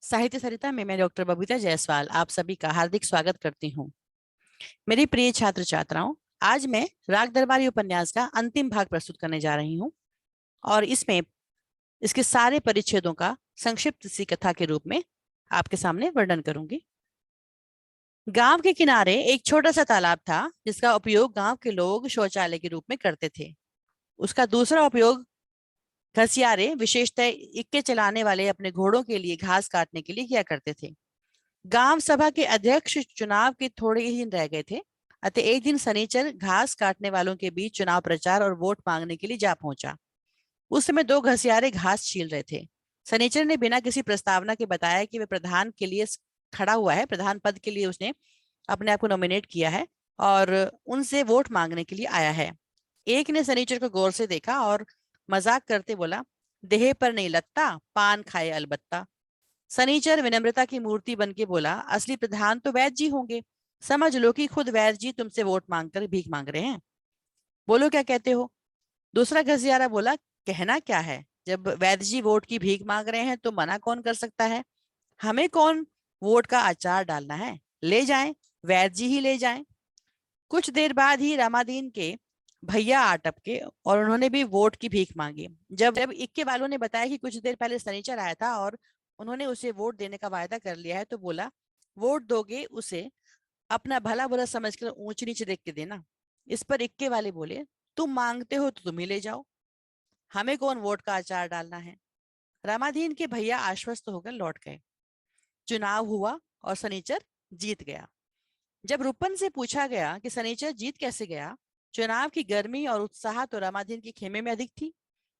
साहित्य सरिता में मैं डॉक्टर बबीता जायसवाल आप सभी का हार्दिक स्वागत करती हूँ। मेरी प्रिय छात्र छात्राओं, आज मैं राग दरबारी उपन्यास का अंतिम भाग प्रस्तुत करने जा रही हूँ और इसमें इसके सारे परिच्छेदों का संक्षिप्त सी कथा के रूप में आपके सामने वर्णन करूंगी। गांव के किनारे एक छोटा सा तालाब था जिसका उपयोग गांव के लोग शौचालय के रूप में करते थे। उसका दूसरा उपयोग घसियारे, विशेषतः इक्के चलाने वाले, अपने घोड़ों के लिए घास काटने के लिए किया करते थे। गांव सभा के अध्यक्ष चुनाव के थोड़े ही दिन रह गए थे, अतः एक दिन शनिचर घास काटने वालों के बीच चुनाव प्रचार और वोट मांगने के लिए जा पहुंचा। उस समय दो घसियारे घास छील रहे थे। शनिचर ने बिना किसी प्रस्तावना के बताया कि वह प्रधान के लिए खड़ा हुआ है, प्रधान पद के लिए उसने अपने आप को नॉमिनेट किया है और उनसे वोट मांगने के लिए आया है। एक ने शनिचर को गौर से देखा और मजाक करते बोला, देह पर नहीं लगता, पान खाए अलबत्ता। शनिचर विनम्रता की मूर्ति बन के बोला, असली प्रधान तो वैद्य जी होंगे। समझ लो कि खुद वैद्य जी तुमसे वोट मांगकर भीख मांग रहे हैं। बोलो क्या कहते हो। दूसरा घसियारा बोला, कहना क्या है, जब वैद्य जी वोट की भीख मांग रहे हैं तो मना कौन कर सकता है। हमें कौन वोट का अचार डालना है, ले जाएं, वैद्य जी ही ले जाएं। कुछ देर बाद ही रामादीन के भैया आ टपके और उन्होंने भी वोट की भीख मांगी। जब जब इक्के वालों ने बताया कि कुछ देर पहले शनिचर आया था और उन्होंने उसे वोट देने का वायदा कर लिया है, तो बोला, वोट दोगे उसे अपना भला बुरा समझकर ऊंच नीच देख के देना। इस पर इक्के वाले बोले, तुम मांगते हो तो तुम ही ले जाओ, हमें कौन वोट का अचार डालना है। रामाधीन के भैया आश्वस्त होकर लौट गए। चुनाव हुआ और शनिचर जीत गया। जब रूपन से पूछा गया कि शनिचर जीत कैसे गया, चुनाव की गर्मी और उत्साह तो रामाधीन के खेमे में अधिक थी,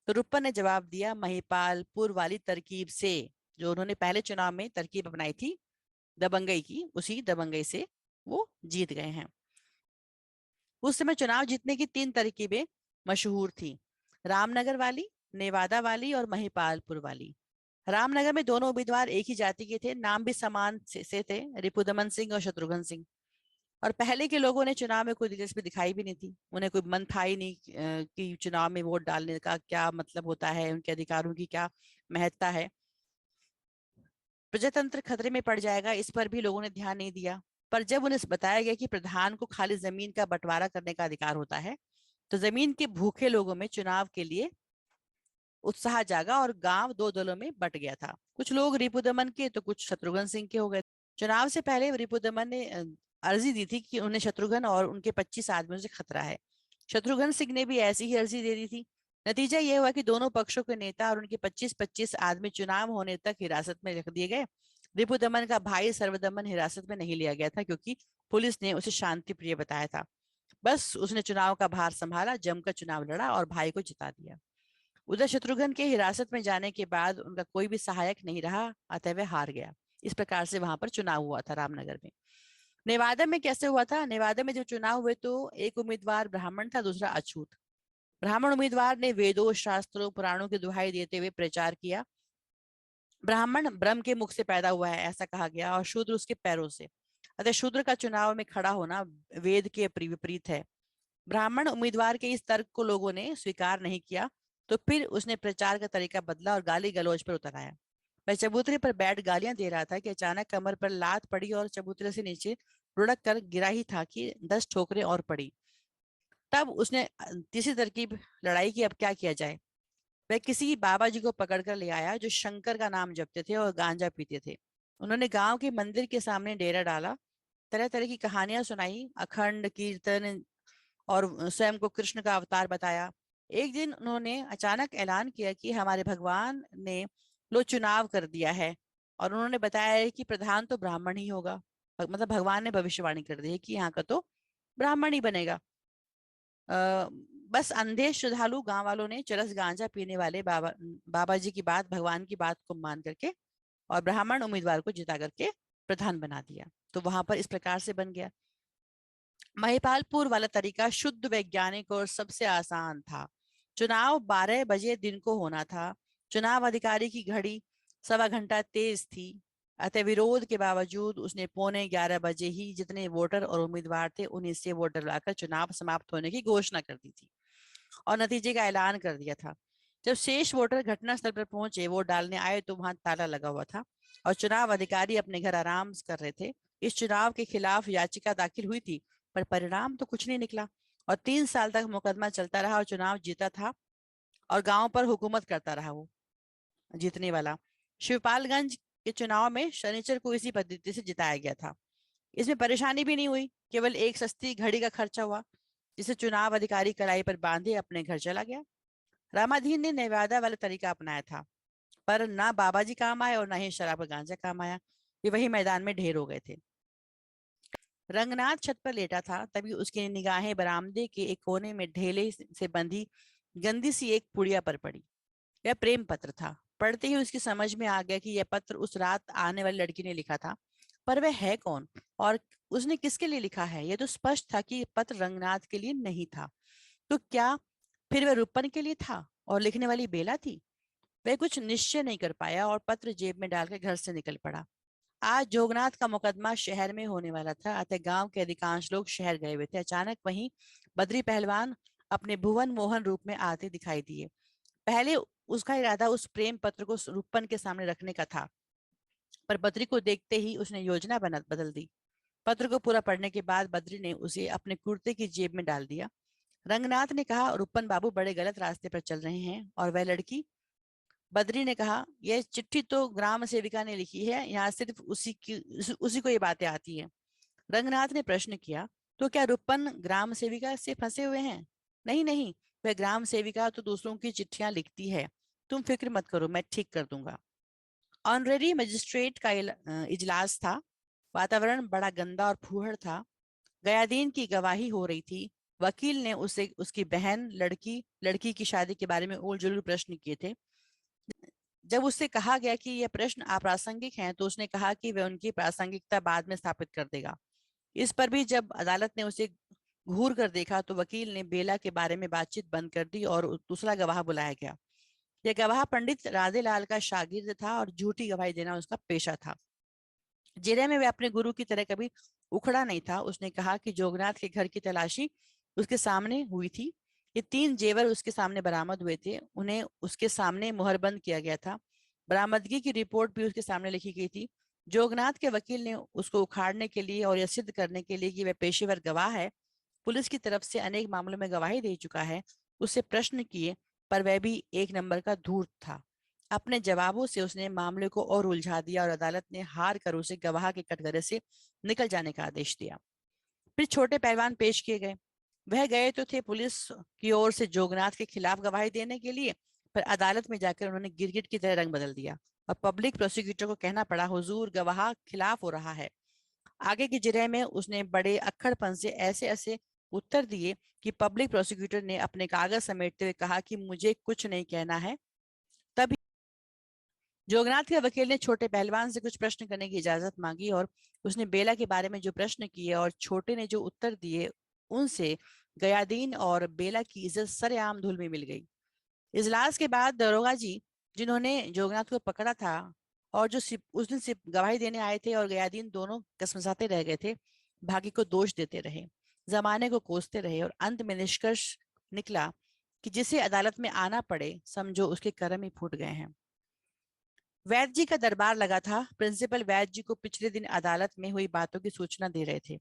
तो रूपन ने जवाब दिया, महिपालपुर वाली तरकीब से, जो उन्होंने पहले चुनाव में तरकीब अपनाई थी दबंगई की, उसी दबंगई से वो जीत गए हैं। उस समय चुनाव जीतने की तीन तरकीबें मशहूर थी, रामनगर वाली, नेवादा वाली और महिपालपुर वाली। रामनगर में दोनों उम्मीदवार एक ही जाति के थे, नाम भी समान से थे, रिपुदमन सिंह और शत्रुघ्न सिंह। और पहले के लोगों ने चुनाव में कोई दिलचस्पी दिखाई भी नहीं थी, उन्हें कोई मन था ही नहीं कि चुनाव में वोट डालने का क्या मतलब होता है, उनके अधिकारों की क्या महत्ता है। प्रजातंत्र खतरे में पड़ जाएगा, इस पर भी लोगों ने ध्यान नहीं दिया। पर जब उन्हें बताया गया कि प्रधान को खाली जमीन का बंटवारा करने का अधिकार होता है, तो जमीन के भूखे लोगों में चुनाव के लिए उत्साह जागा और गांव दो दलों में बट गया था। कुछ लोग रिपुदमन के तो कुछ शत्रुघ्न सिंह के हो गए। चुनाव से पहले रिपुदमन ने अर्जी दी थी कि उन्हें शत्रुघ्न और उनके 25 आदमियों से खतरा है। शत्रुघ्न सिंह ने भी ऐसी ही अर्जी दे दी थी। नतीजा यह हुआ कि दोनों पक्षों के नेता और उनके 25-25 आदमी चुनाव होने तक हिरासत में रख दिए गए। रिपुदमन का भाई सर्वदमन हिरासत में नहीं लिया गया था, क्योंकि पुलिस ने उसे शांति प्रिय बताया था। बस उसने चुनाव का भार संभाला, जमकर चुनाव लड़ा और भाई को जिता दिया। उधर शत्रुघ्न के हिरासत में जाने के बाद उनका कोई भी सहायक नहीं रहा, अतः वह हार गया। इस प्रकार से वहां पर चुनाव हुआ था रामनगर में। नेवादा में कैसे हुआ था, नेवादा में जो चुनाव हुए तो एक उम्मीदवार ब्राह्मण था, दूसरा अछूत। ब्राह्मण उम्मीदवार ने वेदों, शास्त्रों, पुराणों की दुहाई देते हुए प्रचार किया। ब्राह्मण ब्रह्म के मुख से पैदा हुआ है ऐसा कहा गया और शूद्र उसके पैरों से, अतः शूद्र का चुनाव में खड़ा होना वेद के विपरीत है। ब्राह्मण उम्मीदवार के इस तर्क को लोगों ने स्वीकार नहीं किया, तो फिर उसने प्रचार का तरीका बदला और गाली गलौज पर उतर आया। वह चबूतरे पर बैठ गालियां दे रहा था कि अचानक कमर पर लात पड़ी और चबूतरे से नीचे लुढ़क कर गिरा ही था कि 10 ठोकरें और पड़ी। तब उसने तीसरी तरकीब लड़ाई की, अब क्या किया जाए। वह किसी बाबा जी को पकड़कर ले आया जो शंकर का नाम जपते थे और गांजा पीते थे। उन्होंने गांव के मंदिर के सामने डेरा डाला, तरह तरह की कहानियां सुनाई, अखंड कीर्तन और स्वयं को कृष्ण का अवतार बताया। एक दिन उन्होंने अचानक ऐलान किया कि हमारे भगवान ने लो चुनाव कर दिया है और उन्होंने बताया है कि प्रधान तो ब्राह्मण ही होगा। मतलब भगवान ने भविष्यवाणी कर दी है कि यहाँ का तो ब्राह्मण ही बनेगा। आ, बस अंधे श्रद्धालु गांव वालों ने चरस गांजा पीने वाले बाबा जी की बात, भगवान की बात को मान करके और ब्राह्मण उम्मीदवार को जिता करके प्रधान बना दिया। तो वहां पर इस प्रकार से बन गया। महिपालपुर वाला तरीका शुद्ध वैज्ञानिक और सबसे आसान था। चुनाव 12 बजे दिन को होना था। चुनाव अधिकारी की घड़ी 1.25 घंटा तेज थी, अतः विरोध के बावजूद उसने 11:15 बजे ही जितने वोटर और उम्मीदवार थे उन्हें से वोटर लाकर चुनाव समाप्त होने की घोषणा कर दी थी और नतीजे का ऐलान कर दिया था। जब शेष वोटर घटनास्थल पर पहुंचे, वोट डालने आए, तो वहां ताला लगा हुआ था। और चुनाव अधिकारी अपने घर आराम कर रहे थे। इस चुनाव के खिलाफ याचिका दाखिल हुई थी, पर परिणाम तो कुछ नहीं निकला और 3 साल तक मुकदमा चलता रहा और चुनाव जीता था और गांव पर हुकूमत करता रहा वो जीतने वाला। शिवपालगंज के चुनाव में शनिचर को इसी पद्धति से जिताया गया था। इसमें परेशानी भी नहीं हुई, केवल एक सस्ती घड़ी का खर्चा हुआ, जिसे चुनाव अधिकारी कलाई पर बांधे अपने घर चला गया। रामाधीन ने नेवादा वाला तरीका अपनाया था, पर ना बाबा जी काम आए और ना ही शराब का गांजा काम आया। ये वही मैदान में ढेर हो गए थे। रंगनाथ छत पर लेटा था, तभी उसकी निगाहें बरामदे के एक कोने में ढेले से बंधी गंदी सी एक पुड़िया पर पड़ी। यह प्रेम पत्र था। पढ़ते ही उसकी समझ में आ गया कि यह पत्र उस रात आने वाली लड़की ने लिखा था, पर वह है कौन और उसने किसके लिए लिखा है? यह तो स्पष्ट था कि पत्र रंगनाथ के लिए नहीं था। तो क्या फिर वह रूपन के लिए था और लिखने वाली बेला थी? वह कुछ निश्चय नहीं कर पाया और पत्र जेब में डालकर घर से निकल पड़ा। आज जोगनाथ का मुकदमा शहर में होने वाला था, अतः गांव के अधिकांश लोग शहर गए हुए थे। अचानक वहीं बद्री पहलवान अपने भुवन मोहन रूप में आते दिखाई दिए। पहले उसका इरादा उस प्रेम पत्र को रूपन के सामने रखने का था, पर बद्री को देखते ही उसने योजना बदल दी। पत्र को पूरा पढ़ने के बाद बद्री ने उसे अपने कुर्ते की जेब में डाल दिया। रंगनाथ ने कहा, रूपन बाबू बड़े गलत रास्ते पर चल रहे हैं। और वह लड़की? बद्री ने कहा, यह चिट्ठी तो ग्राम सेविका ने लिखी है, यहाँ सिर्फ उसी को ये बातें आती है। रंगनाथ ने प्रश्न किया, तो क्या रूपन ग्राम सेविका से फंसे हुए हैं? नहीं नहीं, वह ग्राम सेविका तो दूसरों की चिट्ठियां लिखती है। तुम फिक्र मत करो, मैं ठीक कर दूंगा। ऑनरेरी मजिस्ट्रेट का इजलास था। वातावरण बड़ा गंदा और फूहड़ था। गयादीन की गवाही हो रही थी। वकील ने उसे उसकी बहन, लड़की लड़की की शादी के बारे में उल जुल प्रश्न किए थे। जब उससे कहा गया कि यह प्रश्न अप्रासंगिक हैं, तो उसने कहा कि वह उनकी प्रासंगिकता बाद में स्थापित कर देगा। इस पर भी जब अदालत ने उसे घूर कर देखा, तो वकील ने बेला के बारे में बातचीत बंद कर दी और दूसरा गवाह बुलाया गया। यह गवाह पंडित राधेलाल का शागिर्द था और झूठी गवाही देना उसका पेशा था। जिले में वह अपने गुरु की तरह कभी उखड़ा नहीं था। उसने कहा कि जोगनाथ के घर की तलाशी उसके सामने हुई थी। ये 3 जेवर उसके सामने बरामद हुए थे, उन्हें उसके सामने मुहरबंद किया गया था। बरामदगी की रिपोर्ट भी उसके सामने लिखी गई थी। जोगनाथ के वकील ने उसको उखाड़ने के लिए और यह सिद्ध करने के लिए कि वह पेशेवर गवाह है, पुलिस की तरफ से अनेक मामलों में गवाही दे चुका है, उससे प्रश्न किए, पर वह भी एक नंबर का धूर्त था। अपने जवाबों से उसने मामले को और उलझा दिया और अदालत ने हार कर उसे गवाह के कटघरे से निकल जाने का आदेश दिया। फिर छोटे पहलवान पेश किए गए। वह गए तो थे पुलिस की ओर से जोगनाथ के खिलाफ गवाही देने के लिए, पर अदालत में जाकर उन्होंने गिरगिट की तरह रंग बदल दिया और पब्लिक प्रोसिक्यूटर को कहना पड़ा, हुजूर गवाह खिलाफ हो रहा है। आगे की जिरह में उसने बड़े अक्खड़पन से ऐसे ऐसे उत्तर दिए कि पब्लिक प्रोसिक्यूटर ने अपने कागज समेटते हुए कहा कि मुझे कुछ नहीं कहना है। तब जोगनाथ के वकील ने छोटे पहलवान से कुछ प्रश्न करने की इजाजत मांगी और उसने बेला के बारे में जो प्रश्न किए और छोटे ने जो उत्तर दिए, उनसे गयादीन और बेला की इज्जत सरेआम धूल में मिल गई। इजलास के बाद दरोगा जी, जिन्होंने जोगनाथ को पकड़ा था और जो उस दिन सिर्फ गवाही देने आए थे और गयादीन, दोनों कसमसाते रह गए थे, भाग्य को दोष देते रहे, जमाने को कोसते रहे और अंत में निष्कर्ष निकला कि जिसे अदालत में आना पड़े, समझो उसके कर्म ही फूट गए हैं। वैद्य जी का दरबार लगा था। प्रिंसिपल वैद्य जी को पिछले दिन अदालत में हुई बातों की सूचना दे रहे थे।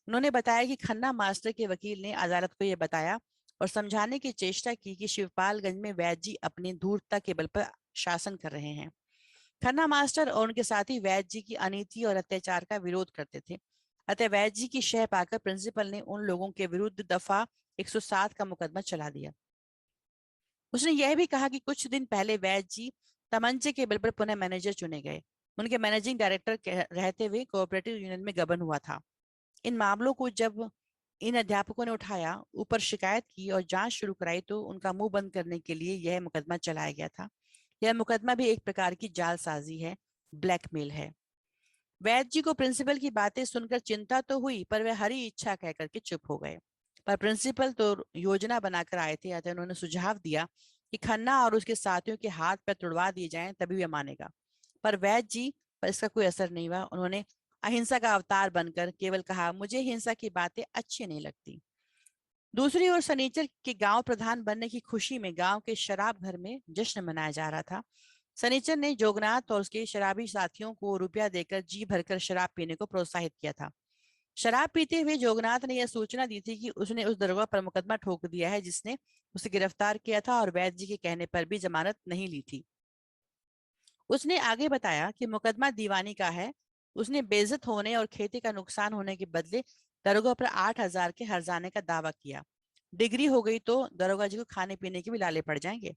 उन्होंने बताया कि खन्ना मास्टर के वकील ने अदालत को यह बताया और समझाने की चेष्टा की कि शिवपालगंज में वैद्य जी अपनी धूर्तता के बल पर शासन कर रहे हैं। खन्ना मास्टर और उनके साथी वैद्य जी की अनीति और अत्याचार का विरोध करते थे। अतः वैद्य जी की शह पाकर प्रिंसिपल ने उन लोगों के विरुद्ध दफा 107 का मुकदमा चला दिया। उसने यह भी कहा कि कुछ दिन पहले वैद्य जी तमंचे के बल पर पुनः मैनेजर चुने गए। उनके मैनेजिंग डायरेक्टर रहते हुए कोऑपरेटिव यूनियन में गबन हुआ था। इन मामलों को जब इन अध्यापकों ने उठाया, ऊपर शिकायत की और जांच शुरू कराई, तो उनका मुंह बंद करने के लिए यह मुकदमा चलाया गया था। यह मुकदमा भी एक प्रकार की जालसाजी है, ब्लैकमेल है। वैद्य जी को प्रिंसिपल की बातें सुनकर चिंता तो हुई, पर वे हरी इच्छा कह करके चुप हो गए। पर प्रिंसिपल तो योजना बनाकर आए थे, अतः उन्होंने सुझाव दिया कि खन्ना और उसके साथियों के हाथ पैर तुड़वा दिए जाएं, तभी वह मानेगा। पर वैद्य जी पर इसका कोई असर नहीं हुआ। उन्होंने अहिंसा का अवतार बनकर केवल कहा, मुझे हिंसा की बातें अच्छी नहीं लगती। दूसरी ओर शनिचर के गांव प्रधान बनने की खुशी में गांव के शराब घर में जश्न मनाया जा रहा था। सनीचर ने जोगनाथ और उसके शराबी साथियों को रुपया देकर जी भरकर शराब पीने को प्रोत्साहित किया था। शराब पीते हुए जोगनाथ ने यह सूचना दी थी कि उसने उस दरोगा पर मुकदमा ठोक दिया है जिसने उसे गिरफ्तार किया था और वैद्य जी के कहने पर भी जमानत नहीं ली थी। उसने आगे बताया कि मुकदमा दीवानी का है। उसने बेइज्जत होने और खेती का नुकसान होने के बदले दरोगा पर 8,000 के हर्जाने का दावा किया। डिग्री हो गई तो दरोगा जी को खाने पीने के भी लाले पड़ जाएंगे।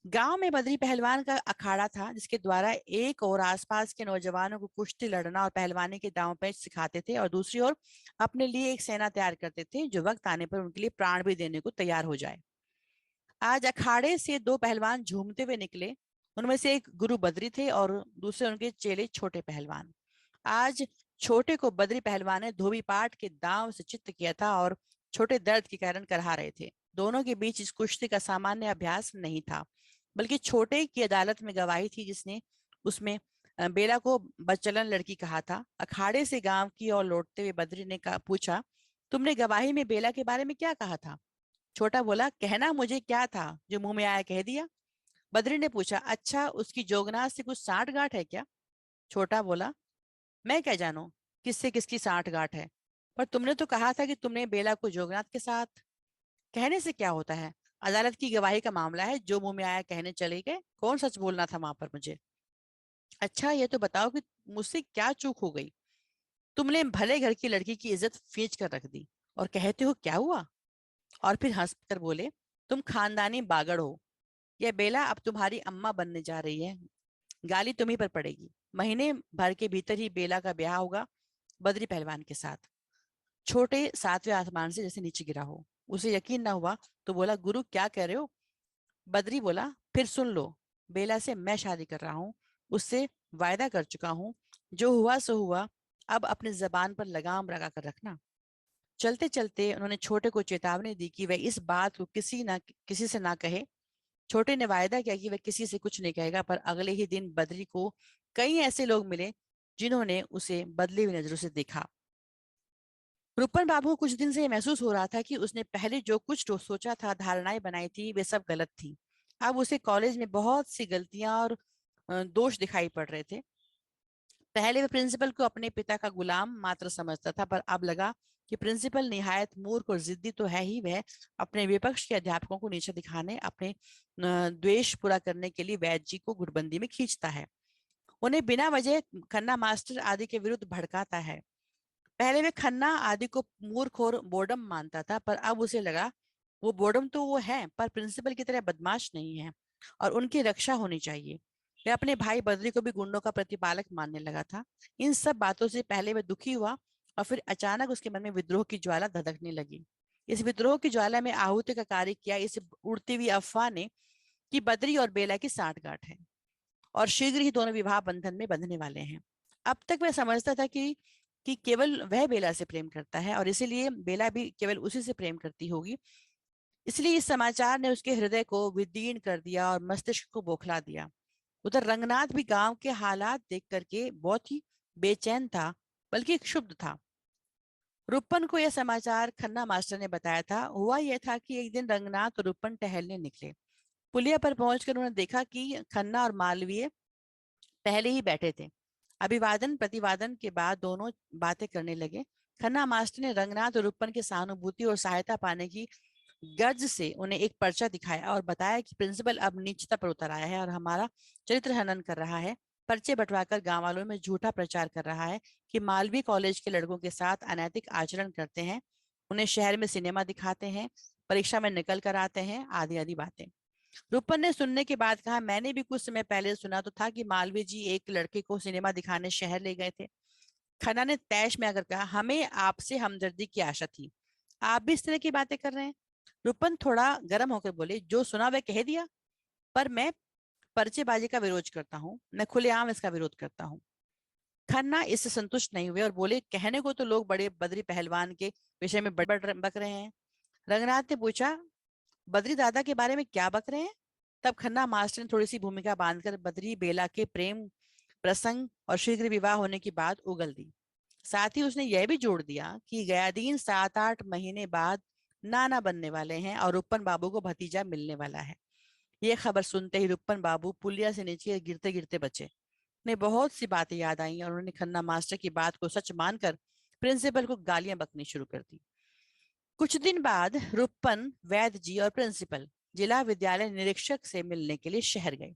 गांव में बद्री पहलवान का अखाड़ा था जिसके द्वारा एक और आसपास के नौजवानों को कुश्ती लड़ना और पहलवानी के दांव पेच सिखाते थे और दूसरी ओर अपने लिए एक सेना तैयार करते थे जो वक्त आने पर उनके लिए प्राण भी देने को तैयार हो जाए। आज अखाड़े से दो पहलवान झूमते हुए निकले। उनमें से एक गुरु बद्री थे और दूसरे उनके चेले छोटे पहलवान। आज छोटे को बद्री पहलवान ने धोबी पाट के दांव से चित्त किया था और छोटे दर्द के कारण करहा रहे थे। दोनों के बीच इस कुश्ती का सामान्य अभ्यास नहीं था, बल्कि छोटे की अदालत में गवाही थी जिसने उसमें बेला को बचलन लड़की कहा था। अखाड़े से गांव की ओर लौटते हुए बद्री ने पूछा, तुमने गवाही में बेला के बारे में क्या कहा था? छोटा बोला, कहना मुझे क्या था, जो मुंह में आया कह दिया। बद्री ने पूछा, अच्छा उसकी जोगनाथ से कुछ साठ गांठ है क्या? छोटा बोला, मैं क्या जानूं किससे किसकी साठ गांठ है, पर तुमने तो कहा था कि तुमने बेला को जोगनाथ के साथ। कहने से क्या होता है, अदालत की गवाही का मामला है, जो मुंह में आया कहने चले गए। कौन सच बोलना था वहां पर मुझे? अच्छा ये तो बताओ कि मुझसे क्या चूक हो गई? तुमने भले घर की लड़की की इज्जत फींच कर रख दी और कहते हो क्या हुआ? और फिर हंस कर बोले, तुम खानदानी बागड़ हो। यह बेला अब तुम्हारी अम्मा बनने जा रही है। गाली तुम्ही पर पड़ेगी। महीने भर के भीतर ही बेला का ब्याह होगा बद्री पहलवान के साथ। छोटे सातवें आसमान से जैसे नीचे गिरा हो। उसे यकीन ना हुआ तो बोला, गुरु क्या कह रहे हो? बद्री बोला, फिर सुन लो। बेला से मैं शादी कर रहा हूँ, उससे वायदा कर चुका हूँ। जो हुआ सो हुआ। अब अपनी जबान पर लगाम लगा कर रखना। चलते चलते उन्होंने छोटे को चेतावनी दी कि वह इस बात को किसी से ना कहे। छोटे ने वायदा किया कि वह किसी से कुछ नहीं कहेगा, पर अगले ही दिन बद्री को कई ऐसे लोग मिले जिन्होंने उसे बदली हुई नजरों से देखा। रुपन बाबू को कुछ दिन से महसूस हो रहा था कि उसने पहले जो कुछ सोचा था, धारणाएं बनाई थी, वे सब गलत थी। अब उसे कॉलेज में बहुत सी गलतियां और दोष दिखाई पड़ रहे थे। पहले वह प्रिंसिपल को अपने पिता का गुलाम मात्र समझता था, पर अब लगा कि प्रिंसिपल निहायत मूर्ख और जिद्दी तो है ही। वह अपने विपक्ष के अध्यापकों को नीचे दिखाने, अपने द्वेष पूरा करने के लिए वैद्य जी को गुटबंदी में खींचता है। उन्हें बिना वजह खन्ना मास्टर आदि के विरुद्ध भड़काता है। पहले वे खन्ना आदि को मूर्ख और बोर्डम मानता था, पर अब उसे लगा वो बोर्डम तो वो है, पर प्रिंसिपल की तरह बदमाश नहीं है और उनकी रक्षा होनी चाहिए। वह अपने भाई बद्री को भी गुंडों का प्रतिपालक मानने लगा था। इन सब बातों से पहले वह दुखी हुआ और फिर अचानक उसके मन में विद्रोह की ज्वाला धधकने लगी। इस विद्रोह की ज्वाला में आहुति का कार्य किया इस उड़ती हुई अफवाह ने कि बद्री और बेला की साठगांठ है और शीघ्र ही दोनों विवाह बंधन में बंधने वाले हैं। अब तक वह समझता था कि केवल वह बेला से प्रेम करता है और इसीलिए बेला भी केवल उसी से प्रेम करती होगी। इसलिए इस समाचार ने उसके हृदय को विदीर्ण कर दिया और मस्तिष्क को बौखला दिया। उधर रंगनाथ भी गांव के हालात देख करके बहुत ही बेचैन था, बल्कि क्षुब्ध था। रुपन को यह समाचार खन्ना मास्टर ने बताया था। हुआ यह था कि एक दिन रंगनाथ और रुपन टहलने निकले। पुलिया पर पहुंचकर उन्होंने देखा कि खन्ना और मालवीय पहले ही बैठे थे। अभिवादन प्रतिवादन के बाद दोनों बातें करने लगे। खन्ना मास्टर ने रंगनाथ और रुपन की सहानुभूति और सहायता पाने की गर्ज से उन्हें एक पर्चा दिखाया और बताया कि प्रिंसिपल अब नीचता पर उतर आया है और हमारा चरित्र हनन कर रहा है। पर्चे बंटवाकर गांव वालों में झूठा प्रचार कर रहा है कि मालवीय कॉलेज के लड़कों के साथ अनैतिक आचरण करते हैं, उन्हें शहर में सिनेमा दिखाते हैं, परीक्षा में निकल कर आते हैं, आदि आदि बातें। रूपन ने सुनने के बाद कहा, मैंने भी कुछ समय पहले सुना तो था कि मालवीय जी एक लड़के को सिनेमा दिखाने शहर ले गए थे। खन्ना ने तैश में आकर कहा, हमें आपसे हमदर्दी की आशा थी, आप भी इस तरह की बातें कर रहे हैं। रूपन थोड़ा गर्म होकर बोले, जो सुना वह कह दिया, पर मैं पर्चेबाजी का विरोध करता हूँ, मैं खुलेआम इसका विरोध करता हूँ। खन्ना इससे संतुष्ट नहीं हुए और बोले, कहने को तो लोग बड़े बद्री पहलवान के विषय में बड़ बक रहे हैं। रंगनाथ ने पूछा, बद्री दादा के बारे में क्या बक रहे हैं? तब खन्ना मास्टर ने थोड़ी सी भूमिका बांधकर बद्री बेला के प्रेम प्रसंग और शीघ्र विवाह होने की बात उगल दी। साथ ही उसने यह भी जोड़ दिया कि गयादीन 7-8 महीने बाद नाना बनने वाले हैं और रूपन बाबू को भतीजा मिलने वाला है। ये खबर सुनते ही रुपन बाबू पुलिया से नीचे गिरते गिरते बचे। उन्हें बहुत सी बातें याद आई और उन्होंने खन्ना मास्टर की बात को सच मानकर प्रिंसिपल को गालियां बकनी शुरू कर दी। कुछ दिन बाद रुपन, वैद्य जी और प्रिंसिपल जिला विद्यालय निरीक्षक से मिलने के लिए शहर गए।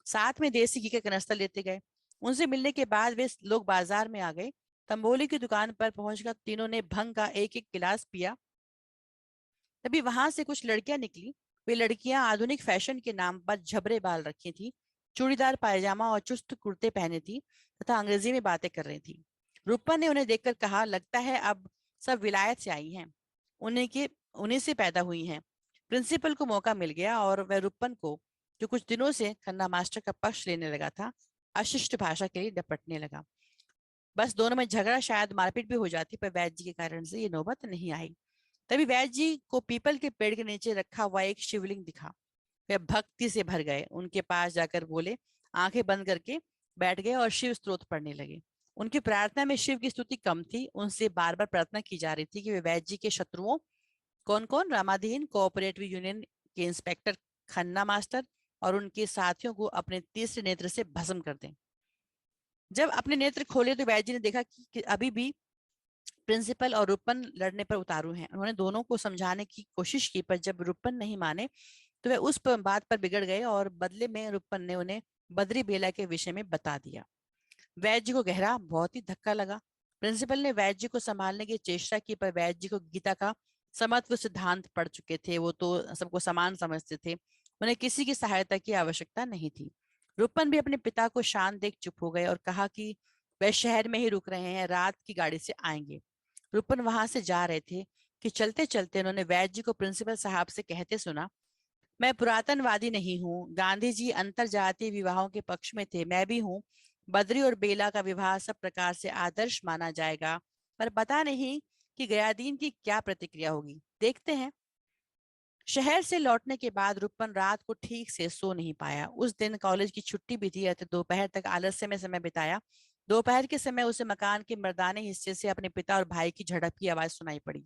साथ में देसी घी का कनस्तर लेते गए। उनसे मिलने के बाद वे लोग बाजार में आ गए। तंबोली की दुकान पर पहुंचकर तीनों ने भंग का एक एक गिलास पिया। तभी वहां से कुछ लड़कियां निकली। वे लड़कियां आधुनिक फैशन के नाम पर झबरे बाल रखी थी, चूड़ीदार पायजामा और चुस्त कुर्ते पहने थी तथा अंग्रेजी में बातें कर रही थी। रूपा ने उन्हें देखकर कहा, लगता है अब सब विलायत से आई हैं, उन्हें के उन्हीं से पैदा हुई हैं। प्रिंसिपल को मौका मिल गया और वह रूपन को, जो कुछ दिनों से खन्ना मास्टर का पक्ष लेने लगा था, अशिष्ट भाषा के लिए डपटने लगा। बस दोनों में झगड़ा, शायद मारपीट भी हो जाती, पर वैद्य जी के कारण से ये नौबत नहीं आई। तभी वैद्य जी को पीपल के पेड़ के नीचे रखा हुआ एक शिवलिंग दिखा। वे भक्ति से भर गए, उनके पास जाकर बोले, आंखें बंद करके बैठ गए और शिव स्तोत्र पढ़ने लगे। उनकी प्रार्थना में शिव की स्तुति कम थी, उनसे बार बार प्रार्थना की जा रही थी कि वे वैद्य जी के शत्रुओं, कौन कौन, रामाधीन कोऑपरेटिव यूनियन के इंस्पेक्टर खन्ना मास्टर और उनके साथियों को अपने तीसरे नेत्र से भस्म कर दें। जब अपने नेत्र खोले तो वैद्य जी ने देखा कि अभी भी प्रिंसिपल और रुपन लड़ने पर उतारू हैं। उन्होंने दोनों को समझाने की कोशिश की, पर जब रुपन नहीं माने तो वे उस बात पर बिगड़ गए और बदले में रुपन ने उन्हें बद्री बेला के विषय में बता दिया। वैद्य जी को गहरा बहुत ही धक्का लगा। प्रिंसिपल ने वैद्य जी को संभालने की चेष्टा की, पर वैद्य जी को गीता का समत्व सिद्धांत पढ़ चुके थे, वो तो सबको समान समझते थे, उन्हें किसी की सहायता की आवश्यकता नहीं थी। रुपन भी अपने पिता को शांत देख चुप हो गए और कहा कि वह शहर में ही रुक रहे हैं, रात की गाड़ी से आएंगे। रुपन वहां से जा रहे थे कि चलते चलते उन्होंने वैद्य जी को प्रिंसिपल साहब से कहते सुना, मैं पुरातनवादी नहीं हूँ, गांधी जी अंतर जातीय विवाहों के पक्ष में थे, मैं भी हूँ। बद्री और बेला का विवाह सब प्रकार से आदर्श माना जाएगा, पर पता नहीं कि गयादीन की क्या प्रतिक्रिया होगी, देखते हैं। शहर से लौटने के बाद रुपन रात को ठीक से सो नहीं पाया। उस दिन कॉलेज की छुट्टी भी थी, अतः दोपहर तक आलस्य में समय बिताया। दोपहर के समय उसे मकान के मर्दाने हिस्से से अपने पिता और भाई की झड़प की आवाज सुनाई पड़ी।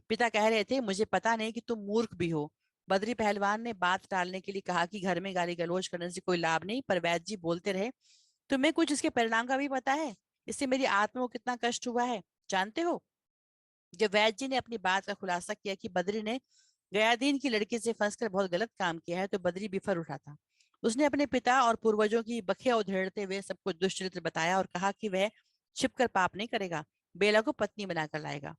पिता कह रहे थे, मुझे पता नहीं कि तुम मूर्ख भी हो। बद्री पहलवान ने बात टालने के लिए कहा कि घर में गाली गलौज करने से कोई लाभ नहीं, पर वैद्य जी बोलते रहे, तुम्हें कुछ इसके परिणाम का भी पता है, इससे मेरी आत्मा को कितना कष्ट हुआ है, जानते हो। जब वैद्य जी ने अपनी बात का खुलासा किया कि बद्री ने गयादीन की लड़की से फंसकर बहुत गलत काम किया है, तो बद्री बिफर उठा था। उसने अपने पिता और पूर्वजों की बखिया उधेड़ते हुए सबको दुष्चरित्र बताया और कहा कि वह छिपकर पाप नहीं करेगा, बेला को पत्नी बनाकर लाएगा।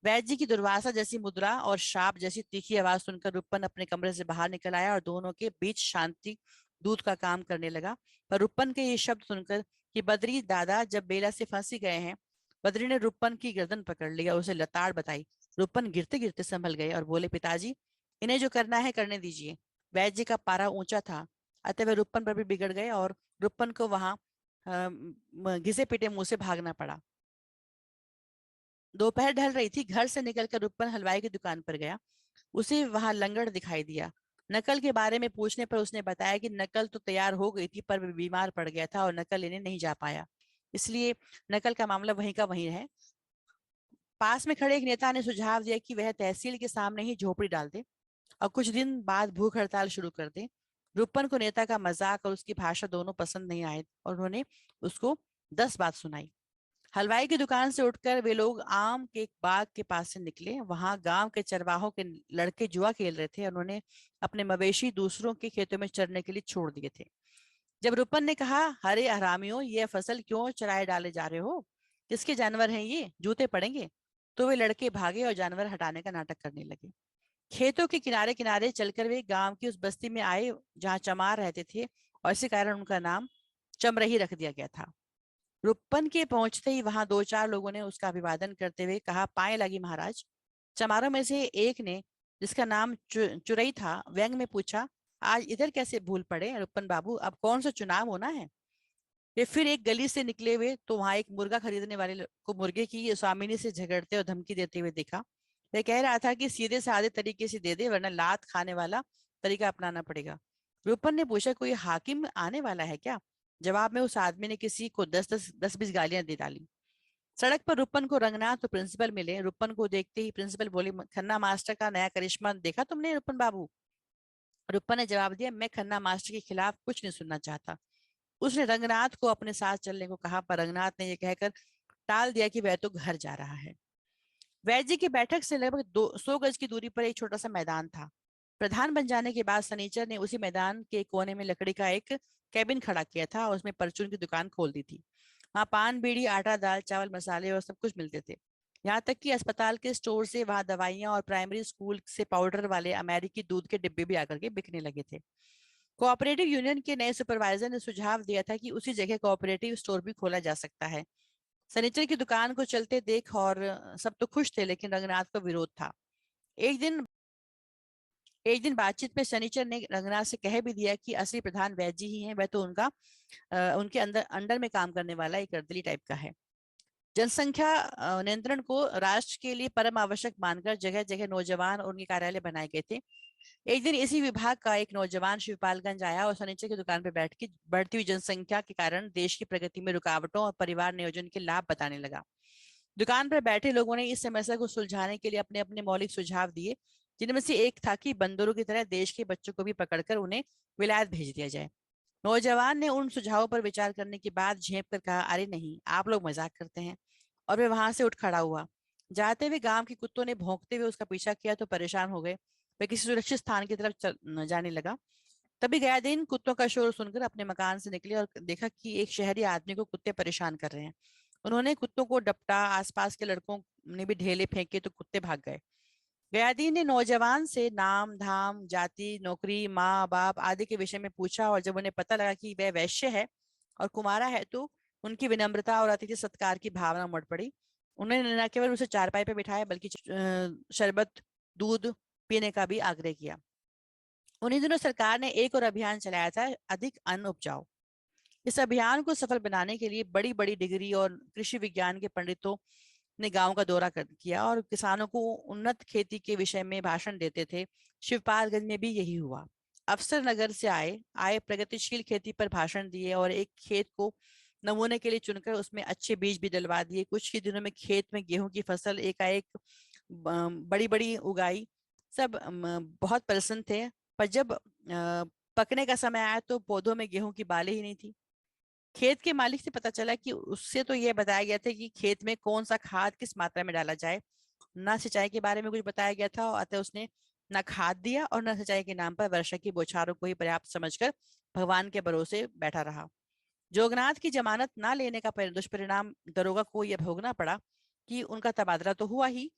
वैद्य जी की दुर्वासा जैसी मुद्रा और शाप जैसी तीखी आवाज सुनकर रुपन अपने कमरे से बाहर निकल आया और दोनों के बीच शांति दूत का काम करने लगा। पर रुपन के ये शब्द सुनकर कि बद्री दादा जब बेला से फंसी गए हैं, बद्री ने रुपन की गर्दन पकड़ लिया और उसे लताड़ बताई। रुपन गिरते गिरते संभल गए और बोले, पिताजी इन्हें जो करना है करने दीजिए। वैद्य जी का पारा ऊंचा था, अतः वे रुपन पर भी बिगड़ गए और रुपन को वहां घिसे पिटे मुंह से भागना पड़ा। दोपहर ढल रही थी, घर से निकलकर रुपन हलवाई की दुकान पर गया। उसे वहां लंगड़ दिखाई दिया। नकल के बारे में पूछने पर उसने बताया कि नकल तो तैयार हो गई थी, पर वे बीमार पड़ गया था और नकल लेने नहीं जा पाया, इसलिए नकल का मामला वहीं का वहीं है। पास में खड़े एक नेता ने सुझाव दिया कि वह तहसील के सामने ही झोपड़ी डाल दे और कुछ दिन बाद भूख हड़ताल शुरू कर दे। रुपन को नेता का मजाक और उसकी भाषा दोनों पसंद नहीं आए और उन्होंने उसको 10 बात सुनाई। हलवाई की दुकान से उठकर वे लोग आम के एक बाग के पास से निकले। वहां गांव के चरवाहों के लड़के जुआ खेल रहे थे। उन्होंने अपने मवेशी दूसरों के खेतों में चरने के लिए छोड़ दिए थे। जब रुपन ने कहा, अरे हरामियों, ये फसल क्यों चराए डाले जा रहे हो, किसके जानवर हैं ये, जूते पड़ेंगे, तो वे लड़के भागे और जानवर हटाने का नाटक करने लगे। खेतों के किनारे किनारे चलकर वे गांव की उस बस्ती में आए जहां चमार रहते थे और इसी कारण उनका नाम चमरही रख दिया गया था। रुपन के पहुंचते ही वहां दो चार लोगों ने उसका अभिवादन करते हुए कहा, पाए लगी महाराज। चमारों में से एक ने, जिसका नाम चुरई था, व्यंग में पूछा, आज इधर कैसे भूल पड़े रुपन बाबू, अब कौन सा चुनाव होना है। वे फिर एक गली से निकले हुए तो वहां एक मुर्गा खरीदने वाले को मुर्गे की स्वामिनी से झगड़ते और धमकी देते हुए देखा। वह कह रहा था कि सीधे साधे तरीके से दे दे, वरना लात खाने वाला तरीका अपनाना पड़ेगा। रूपन ने पूछा, कोई हाकिम आने वाला है क्या। जवाब में उस आदमी ने किसी को 10-20 गालियां दे डाली। सड़क पर रूपन को रंगना तो प्रिंसिपल मिले। रूपन को देखते ही प्रिंसिपल बोली, खन्ना मास्टर का नया करिश्मा देखा तुमने रूपन बाबू। रूपा ने जवाब दिया, मैं खन्ना मास्टर के खिलाफ कुछ नहीं सुनना चाहता। उसने रंगनाथ को अपने साथ चलने को कहा, पर रंगनाथ ने यह कहकर टाल दिया कि वह तो घर जा रहा है। वैद्य जी की बैठक से लगभग 200 गज की दूरी पर एक छोटा सा मैदान था। प्रधान बन जाने के बाद सनीचर ने उसी मैदान के कोने में लकड़ी का एक कैबिन खड़ा किया था और उसमें परचून की दुकान खोल दी थी। वहाँ पान बीड़ी आटा दाल चावल मसाले और सब कुछ मिलते थे। यहाँ तक कि अस्पताल के स्टोर से वहाँ दवाइयाँ और प्राइमरी स्कूल से पाउडर वाले अमेरिकी दूध के डिब्बे भी आकर के बिकने लगे थे। कोऑपरेटिव यूनियन के नए सुपरवाइजर ने सुझाव दिया था कि उसी जगह कोऑपरेटिव स्टोर भी खोला जा सकता है। सनीचर की दुकान को चलते देख और सब तो खुश थे, लेकिन रंगनाथ का विरोध था। एक दिन बातचीत में शनिचर ने रंगनाथ से कह भी दिया कि असली प्रधान वैद्य जी ही हैं, वह तो उनके अंदर अंडर में काम करने वाला एक गर्दली टाइप का है। जनसंख्या नियंत्रण को राष्ट्र के लिए परम आवश्यक मानकर जगह जगह नौजवान और उनके कार्यालय बनाए गए थे। एक दिन इसी विभाग का एक नौजवान शिवपालगंज आया और सनीचर की दुकान पर बैठ के बढ़ती हुई जनसंख्या के कारण देश की प्रगति में रुकावटों और परिवार नियोजन के लाभ बताने लगा। दुकान पर बैठे लोगों ने इस समस्या को सुलझाने के लिए अपने अपने मौलिक सुझाव दिए, जिनमें से एक था कि बंदरों की तरह देश के बच्चों को भी पकड़कर उन्हें विलायत भेज दिया जाए। नौजवान ने उन सुझावों पर विचार करने के बाद झेप कर कहा, अरे नहीं, आप लोग मजाक करते हैं। और वह वहां से उठ खड़ा हुआ। जाते हुए गांव के कुत्तों ने भौंकते हुए उसका पीछा किया तो परेशान हो गए। वह किसी सुरक्षित स्थान की तरफ जाने लगा। तभी गया दिन कुत्तों का शोर सुनकर अपने मकान से निकले और देखा कि एक शहरी आदमी को कुत्ते परेशान कर रहे हैं। उन्होंने कुत्तों को डपटा, आसपास के लड़कों ने भी ढेले फेंके तो कुत्ते भाग गए। गयादीन ने नौजवान से नाम धाम जाति नौकरी माँ बाप आदि के विषय में पूछा, और जब उन्हें पता लगा कि वह वैश्य है और कुमारा है तो उनकी विनम्रता और अतिथि सत्कार की भावना उमड़ पड़ी। उन्होंने न केवल उसे चारपाई पर बिठाया बल्कि शरबत दूध पीने का भी आग्रह किया। उन्हीं दिनों सरकार ने एक और अभियान चलाया था, अधिक अन्न उपजाओ। इस अभियान को सफल बनाने के लिए बड़ी बड़ी डिग्री और कृषि विज्ञान के पंडितों ने गांव का दौरा किया और किसानों को उन्नत खेती के विषय में भाषण देते थे। शिवपालगंज में भी यही हुआ। अफसर नगर से आए प्रगतिशील खेती पर भाषण दिए और एक खेत को नमूने के लिए चुनकर उसमें अच्छे बीज भी डलवा दिए। कुछ ही दिनों में खेत में गेहूं की फसल एकाएक बड़ी बड़ी उगाई। सब बहुत प्रसन्न थे। पर जब पकने का समय आया तो पौधों में गेहूं की बालें ही नहीं थी। खेत के मालिक से पता चला कि उससे तो यह बताया गया था कि खेत में कौन सा खाद किस मात्रा में डाला जाए, ना सिंचाई के बारे में कुछ बताया गया था। अतः उसने न खाद दिया और न सिंचाई के नाम पर वर्षा की बौछारों को ही पर्याप्त समझकर भगवान के भरोसे बैठा रहा। जोगनाथ की जमानत ना लेने का दुष्परिणाम दरोगा को यह भोगना पड़ा कि उनका तबादला तो हुआ ही,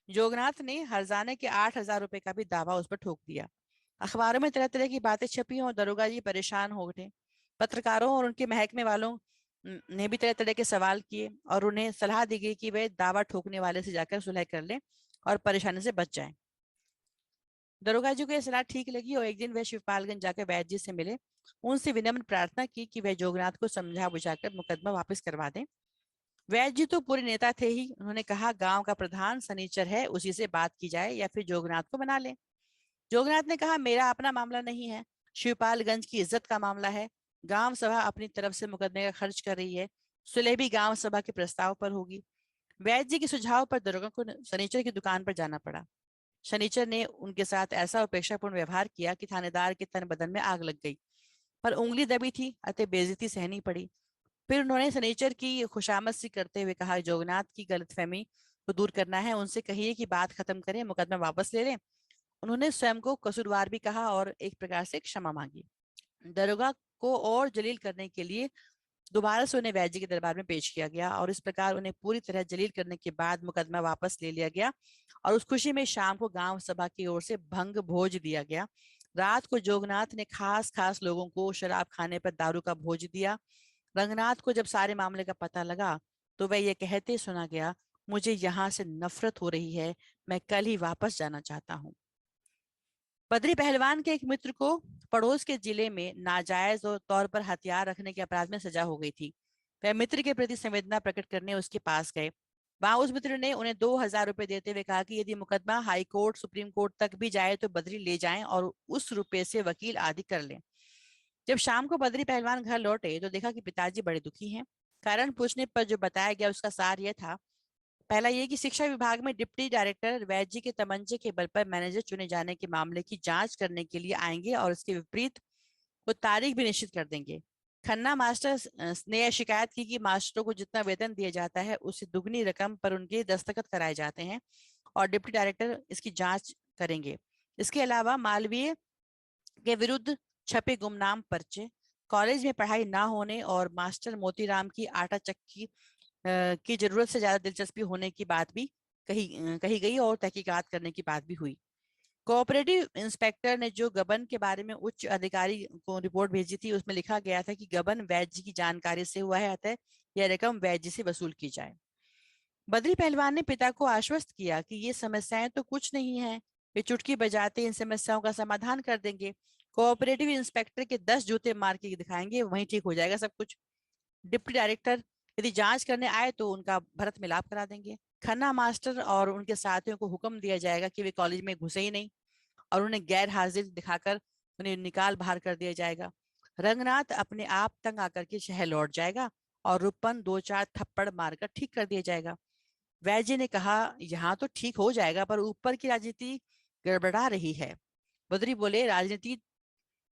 जोगनाथ ने हरजाने के 8,000 रुपए का भी दावा उस पर ठोक दिया। अखबारों में तरह तरह की बातें छपी और दरोगा जी परेशान हो उठे। पत्रकारों और उनके महकमे वालों ने भी तरह तरह के सवाल किए और उन्हें सलाह दी गई कि वे दावा ठोकने वाले से जाकर सुलह कर लें और परेशानी से बच जाएं। दरोगा जी को यह सलाह ठीक लगी और एक दिन वह शिवपालगंज जाकर वैद्य जी से मिले। उनसे विनम्र प्रार्थना की कि वह जोगनाथ को समझा बुझाकर मुकदमा वापस करवा दें। वैद्य जी तो पूरे नेता थे ही। उन्होंने कहा, गांव का प्रधान सनीचर है, उसी से बात की जाए या फिर जोगनाथ को बना ले। जोगनाथ ने कहा, मेरा अपना मामला नहीं है, शिवपालगंज की इज्जत का मामला है। गांव सभा अपनी तरफ से मुकदमे का खर्च कर रही है, सुलह भी गांव सभा के प्रस्ताव पर होगी। वैद्य जी के सुझाव पर दरोगा को शनिचर की दुकान पर जाना पड़ा। शनिचर ने उनके साथ ऐसा उपेक्षापूर्ण व्यवहार किया कि थानेदार के तन बदन में आग लग गई, पर उंगली दबी थी अतः बेइज्जती सहनी पड़ी। फिर उन्होंने शनिचर की खुशामद सी करते हुए कहा, जोगनाथ की गलतफहमी को दूर करना है, उनसे कहिए कि बात खत्म करें, मुकदमा वापस ले लें। उन्होंने स्वयं को कसूरवार भी कहा और एक प्रकार से क्षमा मांगी। दरोगा को और जलील करने के लिए दोबारा से उन्हें वैद्य के दरबार में पेश किया गया और इस प्रकार उन्हें पूरी तरह जलील करने के बाद मुकदमा वापस ले लिया गया और उस खुशी में शाम को गांव सभा की ओर से भंग भोज दिया गया। रात को जोगनाथ ने खास खास लोगों को शराब खाने पर दारू का भोज दिया। रंगनाथ को जब सारे मामले का पता लगा तो वह ये कहते सुना गया, मुझे यहाँ से नफरत हो रही है, मैं कल ही वापस जाना चाहता हूँ। बद्री पहलवान के एक मित्र को पड़ोस के जिले में नाजायज और तौर पर हथियार रखने के अपराध में सजा हो गई थी। वह मित्र के प्रति संवेदना प्रकट करने उसके पास गए। वहां उस मित्र ने उन्हें 2,000 रुपए देते हुए कहा कि यदि मुकदमा हाई कोर्ट सुप्रीम कोर्ट तक भी जाए तो बद्री ले जाएं और उस रुपए से वकील आदि कर लें। जब शाम को बद्री पहलवान घर लौटे तो देखा कि पिताजी बड़े दुखी हैं। कारण पूछने पर जो बताया गया उसका सार यह था पहला ये कि शिक्षा विभाग में डिप्टी डायरेक्टर वैद्य जी के तमंचे के बल पर मैनेजर चुने जाने के मामले की जांच करने के लिए आएंगे और इसके विपरीत वो तारीख भी निश्चित कर देंगे। खन्ना मास्टर ने यह शिकायत की कि मास्टरों को जितना वेतन दिया जाता है उससे दुगनी रकम पर उनके दस्तखत कराए जाते हैं और डिप्टी डायरेक्टर इसकी जांच करेंगे। इसके अलावा मालवीय के विरुद्ध छपे गुमनाम पर्चे, कॉलेज में पढ़ाई ना होने और मास्टर मोतीराम की आटा चक्की की जरूरत से ज्यादा दिलचस्पी होने की बात भी कही गई और तहकीकात करने की बात भी हुई। कोऑपरेटिव इंस्पेक्टर ने जो गबन के बारे में उच्च अधिकारी को रिपोर्ट भेजी थी उसमें लिखा गया था कि गबन वैद्य जी की जानकारी से हुआ है, अतः यह रकम वैद्य जी से वसूल की जाए। बद्री पहलवान ने पिता को आश्वस्त किया कि ये समस्याएं तो कुछ नहीं है, वे चुटकी बजाते इन समस्याओं का समाधान कर देंगे। कोऑपरेटिव इंस्पेक्टर के 10 जूते मार के दिखाएंगे, वहीं ठीक हो जाएगा सब कुछ। डिप्टी डायरेक्टर यदि जांच करने आए तो उनका भरत मिलाप करा देंगे। खन्ना मास्टर और उनके साथियों को हुक्म दिया जाएगा कि वे कॉलेज में घुसे ही नहीं और उन्हें गैर हाजिर दिखाकर उन्हें निकाल बाहर कर दिया जाएगा। रंगनाथ अपने आप तंग आकर के शहर लौट जाएगा और रूपन 2-4 थप्पड़ मारकर ठीक कर दिया जाएगा। वैद्य ने कहा, यहाँ तो ठीक हो जाएगा पर ऊपर की राजनीति गड़बड़ा रही है। बद्री बोले, राजनीति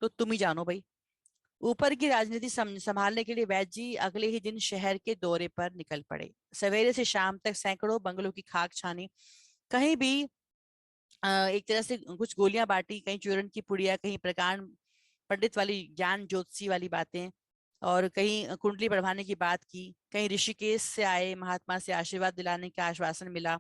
तो तुम ही जानो भाई। ऊपर की राजनीति संभालने के लिए वैद्य जी अगले ही दिन शहर के दौरे पर निकल पड़े। सवेरे से शाम तक सैकड़ों बंगलों की खाक छानी, कहीं भी एक तरह से कुछ गोलियां बांटी, कहीं चूरन की पुड़िया, कहीं प्रकांड पंडित वाली ज्ञान ज्योतिषी वाली बातें और कहीं कुंडली बढ़वाने की बात की, कहीं ऋषिकेश से आए महात्मा से आशीर्वाद दिलाने का आश्वासन मिला,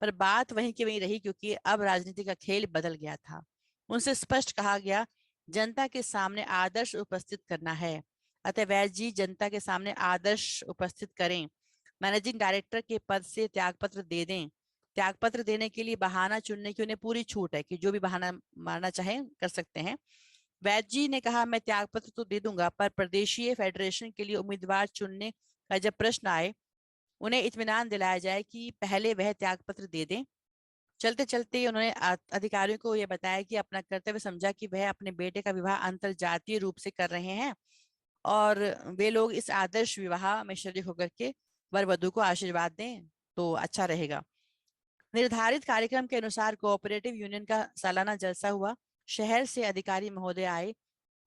पर बात वहीं की वहीं रही क्योंकि अब राजनीति का खेल बदल गया था। उनसे स्पष्ट कहा गया, जनता के सामने आदर्श उपस्थित करना है, अतः वैद्य जी जनता के सामने आदर्श उपस्थित करें। मैनेजिंग डायरेक्टर के पद से त्यागपत्र दे दें। त्यागपत्र देने के लिए बहाना चुनने की उन्हें पूरी छूट है कि जो भी बहाना मारना चाहें कर सकते हैं। वैद्य जी ने कहा, मैं त्यागपत्र तो दे दूंगा पर प्रदेशीय फेडरेशन के लिए उम्मीदवार चुनने का जब प्रश्न आए उन्हें इत्मीनान दिलाया जाए कि पहले वह त्यागपत्र दे दें। चलते चलते उन्होंने अधिकारियों को यह बताया कि अपना कर्तव्य समझा कि वह अपने बेटे का विवाह अंतर जातीय रूप से कर रहे हैं और वे लोग इस आदर्श विवाह में शरीक होकर के वर वधु को आशीर्वाद दें तो अच्छा रहेगा। निर्धारित कार्यक्रम के अनुसार कोऑपरेटिव यूनियन का सालाना जलसा हुआ। शहर से अधिकारी महोदय आए।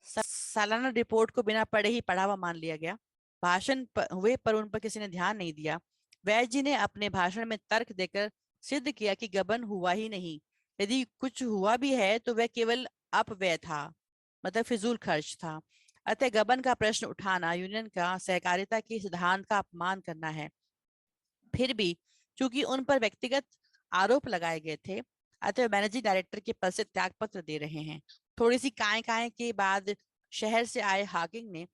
सालाना रिपोर्ट को बिना पढ़े ही पढ़ा हुआ मान लिया गया। भाषण हुए पर उन पर किसी ने ध्यान नहीं दिया। वैद्य जी ने अपने भाषण में तर्क देकर सिद्ध किया कि गबन हुआ ही नहीं, यदि कुछ हुआ भी है तो वह केवल अपव्यय था, मतलब फिजूल खर्च था। अतः गबन का प्रश्न उठाना यूनियन का सहकारिता के सिद्धांत का अपमान करना है। फिर भी चूंकि उन पर व्यक्तिगत आरोप लगाए गए थे अतः मैनेजिंग डायरेक्टर के पद से त्यागपत्र दे रहे हैं। थोड़ी सी काय काय के बाद शहर से आए हाकिम ने,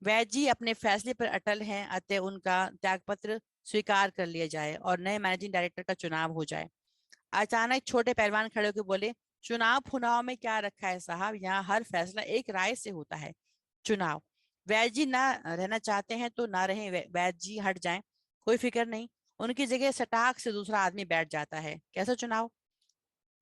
वैद्य जी अपने फैसले पर अटल हैं अतः उनका त्यागपत्र स्वीकार कर लिया जाए और नए मैनेजिंग डायरेक्टर का चुनाव हो जाए। अचानक छोटे पहलवान खड़े होकर बोले, चुनाव फुनाव में क्या रखा है साहब, यहाँ हर फैसला एक राय से होता है। चुनाव, वैद्य जी ना रहना चाहते हैं तो ना रहे, वैद्य जी हट जाएं, कोई फिक्र नहीं, उनकी जगह सटाक से दूसरा आदमी बैठ जाता है। कैसा चुनाव?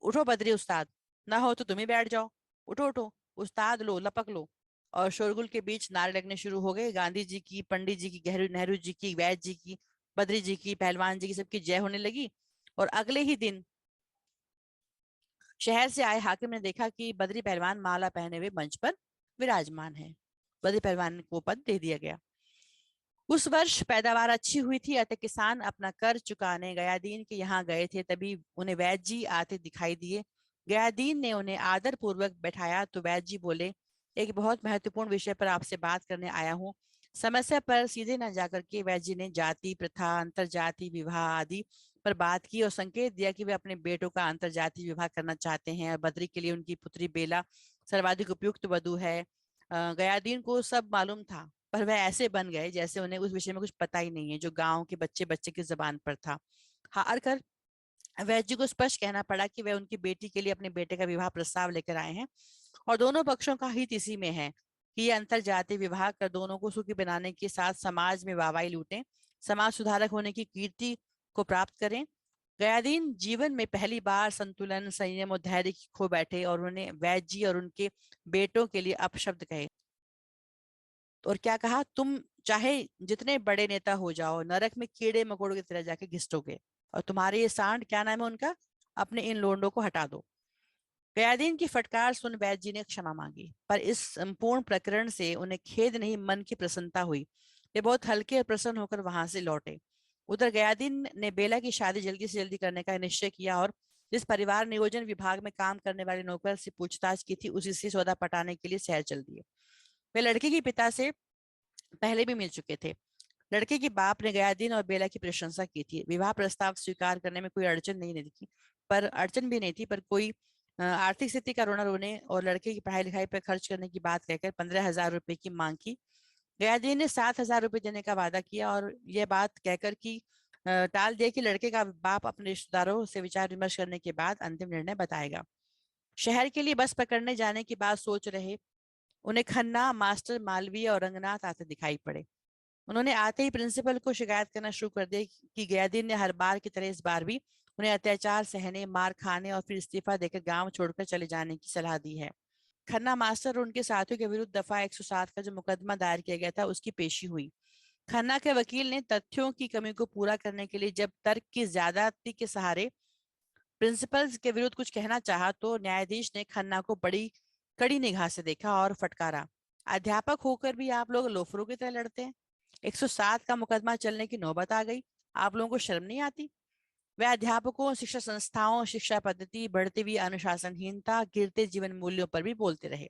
उठो बद्री उस्ताद, ना हो तो तुम ही बैठ जाओ। उठो उठो उस्ताद, लो लपक लो। और शोरगुल के बीच नारे लगने शुरू हो गए। गांधी जी की, पंडित जी की, नेहरू जी की, वैद्य जी की, बद्री जी की, पहलवान जी की, सबकी जय होने लगी। और अगले ही दिन शहर से आए हाकिम ने देखा कि बद्री पहलवान माला पहने हुए मंच पर विराजमान है। बद्री पहलवान को पद दे दिया गया। उस वर्ष पैदावार अच्छी हुई थी अतः किसान अपना कर चुकाने गयादीन के यहाँ गए थे, तभी उन्हें वैद्य जी आते दिखाई दिए। गयादीन ने उन्हें आदर पूर्वक बैठाया तो वैद्य जी बोले, एक बहुत महत्वपूर्ण विषय पर आपसे बात करने आया हूँ। समस्या पर सीधे न जाकर के वैद्य जी ने जाति प्रथा, अंतर जाति विवाह आदि पर बात की और संकेत दिया कि वे अपने बेटों का अंतर जाति विवाह करना चाहते हैं और बद्री के लिए उनकी पुत्री बेला सर्वाधिक उपयुक्त वधु है। गयादीन को सब मालूम था पर वह ऐसे बन गए जैसे उन्हें उस विषय में कुछ पता ही नहीं है, जो गांव के बच्चे बच्चे की जबान पर था। हार कर वैद्य जी को स्पष्ट कहना पड़ा कि वह उनकी बेटी के लिए अपने बेटे का विवाह प्रस्ताव लेकर आए हैं और दोनों पक्षों का हित इसी में है कि ये अंतर जाति विवाह कर दोनों को सुखी बनाने के साथ समाज में वाहवाही लूटें, समाज सुधारक होने की कीर्ति को प्राप्त करें। गयादीन जीवन में पहली बार संतुलन, संयम और धैर्य खो बैठे और उन्होंने वैद्य जी और उनके बेटों के लिए अपशब्द कहे। और क्या कहा, तुम चाहे जितने बड़े नेता हो जाओ, नरक में कीड़े मकोड़ों की तरह जाके घिसटोगे। और तुम्हारे ये सांड, क्या नाम है उनका, अपने इन लोंडों को हटा दो। गयादीन की फटकार सुन वैद्य जी ने क्षमा मांगी, पर इस संपूर्ण प्रकरण से उन्हें खेद नहीं, मन की प्रसन्नता हुई। वे बहुत हल्के और प्रसन्न होकर वहां से लौटे। उधर गयादीन ने बेला की शादी जल्दी से जल्दी करने का निश्चय किया और जिस परिवार नियोजन विभाग में काम करने वाले नौकर से पूछताछ की थी, उसी से सौदा पटाने के लिए शहर चल दिए। वे लड़के के पिता से पहले भी मिल चुके थे। लड़के के बाप ने गयादीन और बेला की प्रशंसा की थी। विवाह प्रस्ताव स्वीकार करने में कोई अड़चन नहीं थी, पर अड़चन भी नहीं थी, पर कोई आर्थिक स्थिति का रोना रोने और लड़के की पढ़ाई लिखाई पर खर्च करने की बात कहकर 15,000 रुपए की मांग की। गयादीन ने 7,000 रुपए देने का वादा किया और यह बात कहकर कि टाल दिया कि लड़के का बाप अपने रिश्तेदारों से विचार विमर्श करने के बाद अंतिम निर्णय बताएगा। शहर के लिए बस पकड़ने जाने की बात सोच रहे उन्हें खन्ना, मास्टर, मालवीय और रंगनाथ आते दिखाई पड़े। उन्होंने आते ही प्रिंसिपल को शिकायत करना शुरू कर दिया कि गयादीन ने हर बार की तरह इस बार भी उन्हें अत्याचार सहने, मार खाने और फिर इस्तीफा देकर गांव छोड़कर चले जाने की सलाह दी है। खन्ना मास्टर और उनके साथियों के विरुद्ध दफा 107 का जो मुकदमा दायर किया गया था, उसकी पेशी हुई। खन्ना के वकील ने तथ्यों की कमी को पूरा करने के लिए जब तर्क की ज्यादती के सहारे प्रिंसिपल के विरुद्ध कुछ कहना चाहा, तो न्यायाधीश ने खन्ना को बड़ी कड़ी निगाह से देखा और फटकारा, अध्यापक होकर भी आप लोग लोफरों की तरह लड़ते हैं। 107 का मुकदमा चलने की नौबत आ गई, आप लोगों को शर्म नहीं आती? वह अध्यापकों, शिक्षा संस्थाओं, शिक्षा पद्धति, बढ़ती हुई अनुशासनहीनता, गिरते जीवन मूल्यों पर भी बोलते रहे।